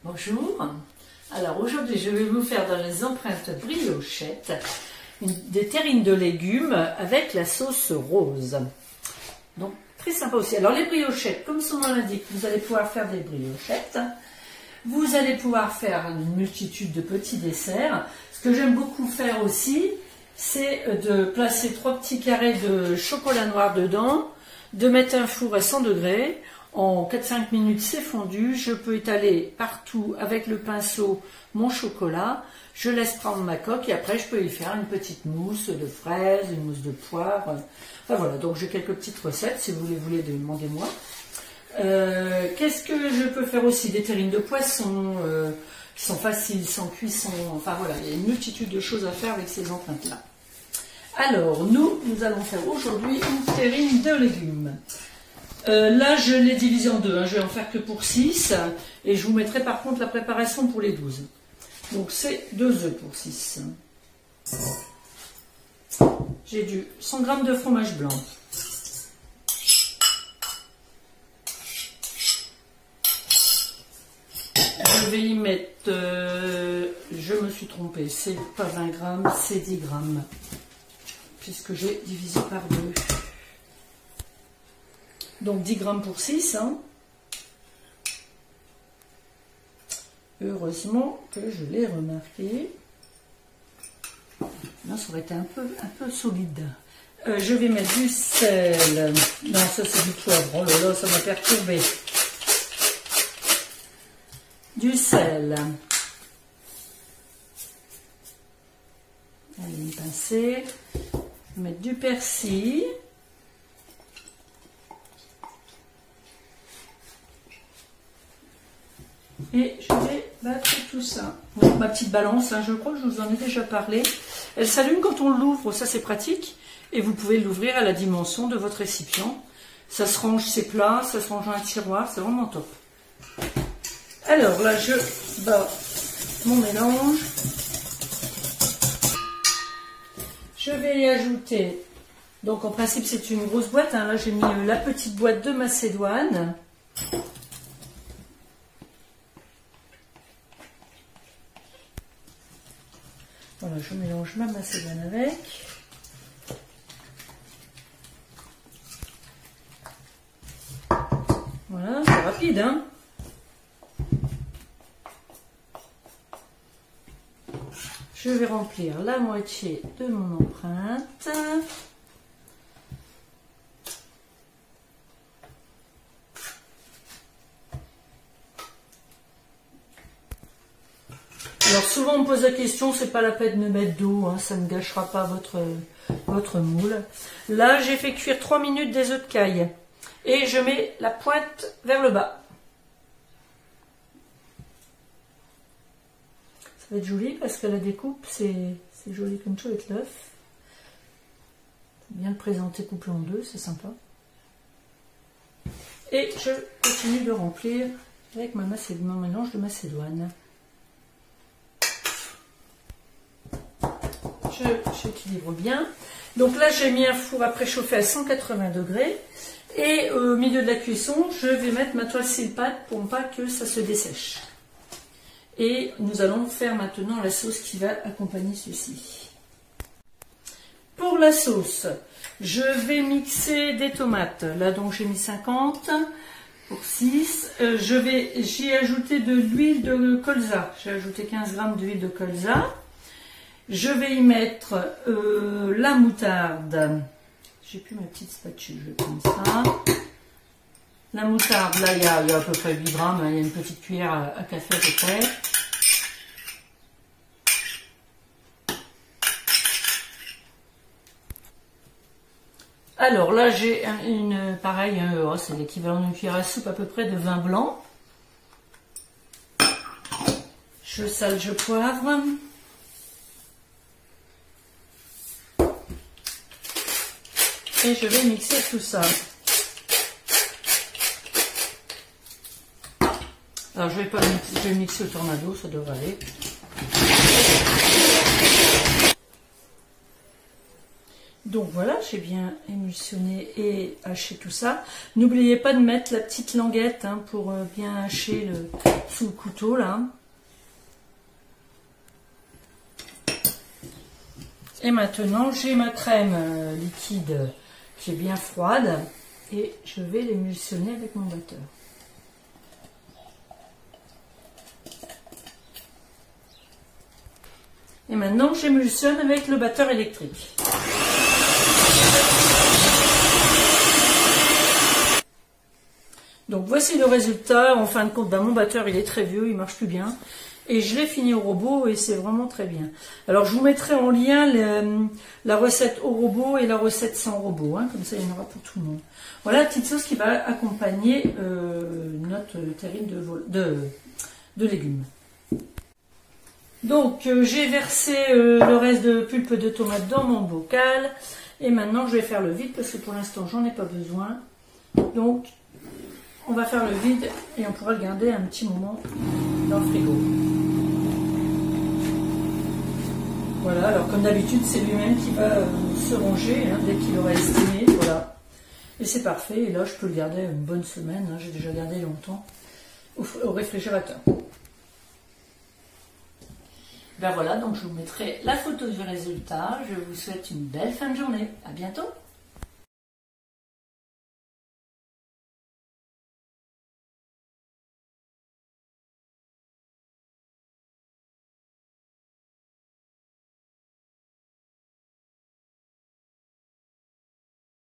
Bonjour. Alors aujourd'hui je vais vous faire dans les empreintes briochettes des terrines de légumes avec la sauce rose. Donc très sympa aussi. Alors les briochettes, comme son nom l'indique, vous allez pouvoir faire des briochettes. Vous allez pouvoir faire une multitude de petits desserts. Ce que j'aime beaucoup faire aussi, c'est de placer 3 petits carrés de chocolat noir dedans, de mettre un four à 100 degrés. En 4-5 minutes, c'est fondu. Je peux étaler partout avec le pinceau mon chocolat. Je laisse prendre ma coque et après, je peux y faire une petite mousse de fraises, une mousse de poire. Enfin voilà, donc j'ai quelques petites recettes. Si vous les voulez, demandez-moi. Qu'est-ce que je peux faire aussi? Des terrines de poisson qui sont faciles, sans cuisson. Enfin voilà, il y a une multitude de choses à faire avec ces empreintes-là. Alors, nous allons faire aujourd'hui une terrine de légumes. Là, je l'ai divisé en deux. Je vais en faire que pour 6. Et je vous mettrai par contre la préparation pour les 12. Donc, c'est 2 œufs pour 6. J'ai du 100 g de fromage blanc. Je vais y mettre... je me suis trompée. C'est pas 20 g, c'est 10 g. Puisque j'ai divisé par 2. Donc 10 g pour 6. Heureusement que je l'ai remarqué. Là, ça aurait été un peu solide. Je vais mettre du sel. Non, ça c'est du poivre. Oh là là, ça m'a perturbé. Du sel. Allez, une pincée. Je vais mettre du persil. Et je vais battre tout ça. Donc, ma petite balance, je crois que je vous en ai déjà parlé. Elle s'allume quand on l'ouvre, ça c'est pratique. Et vous pouvez l'ouvrir à la dimension de votre récipient. Ça se range, c'est plat, ça se range dans un tiroir, c'est vraiment top. Alors là, je bats mon mélange. Je vais y ajouter, donc en principe c'est une grosse boîte. Là j'ai mis la petite boîte de Macédoine. Voilà, je mélange ma macédoine avec. Voilà, c'est rapide, Je vais remplir la moitié de mon empreinte. Alors souvent on me pose la question, c'est pas la peine de mettre d'eau, ça ne gâchera pas votre moule. Là j'ai fait cuire 3 minutes des œufs de caille et je mets la pointe vers le bas. Ça va être joli parce que la découpe c'est joli comme ça avec l'œuf. Bien le présenter coupé en deux, c'est sympa. Et je continue de remplir avec mon mélange de macédoine. J'équilibre bien. Donc là, j'ai mis un four à préchauffer à 180 degrés. Et au milieu de la cuisson, je vais mettre ma toile Silpat pour pas que ça se dessèche. Et nous allons faire maintenant la sauce qui va accompagner ceci. Pour la sauce, je vais mixer des tomates. Là, donc, j'ai mis 50 pour 6. J'y ai ajouté de l'huile de colza. J'ai ajouté 15 g d'huile de colza. Je vais y mettre la moutarde. J'ai plus ma petite spatule, je vais prendre ça. La moutarde, là, il y a à peu près 8 g. Il y a une petite cuillère à café à peu près. Alors là, j'ai pareil, c'est l'équivalent d'une cuillère à soupe à peu près de vin blanc. Je sale, je poivre. Et je vais mixer tout ça. Alors je vais mixer au tornado, ça devrait aller. Donc voilà, j'ai bien émulsionné et haché tout ça. N'oubliez pas de mettre la petite languette hein, pour bien hacher sous le couteau là. Et maintenant, j'ai ma crème liquide qui est bien froide et je vais l'émulsionner avec mon batteur. Et maintenant, j'émulsionne avec le batteur électrique. Donc voici le résultat. En fin de compte, mon batteur il est très vieux, il marche plus bien. Et je l'ai fini au robot et c'est vraiment très bien. Alors je vous mettrai en lien la recette au robot et la recette sans robot. Hein, comme ça il y en aura pour tout le monde. Voilà la petite sauce qui va accompagner notre terrine de légumes. Donc j'ai versé le reste de pulpe de tomate dans mon bocal. Et maintenant je vais faire le vide parce que pour l'instant j'en ai pas besoin. Donc on va faire le vide et on pourra le garder un petit moment dans le frigo. Voilà, alors comme d'habitude, c'est lui-même qui va se ranger hein, dès qu'il aura estimé. Voilà. Et c'est parfait. Et là, je peux le garder une bonne semaine. Hein, j'ai déjà gardé longtemps au réfrigérateur. Ben voilà, donc je vous mettrai la photo du résultat. Je vous souhaite une belle fin de journée. À bientôt.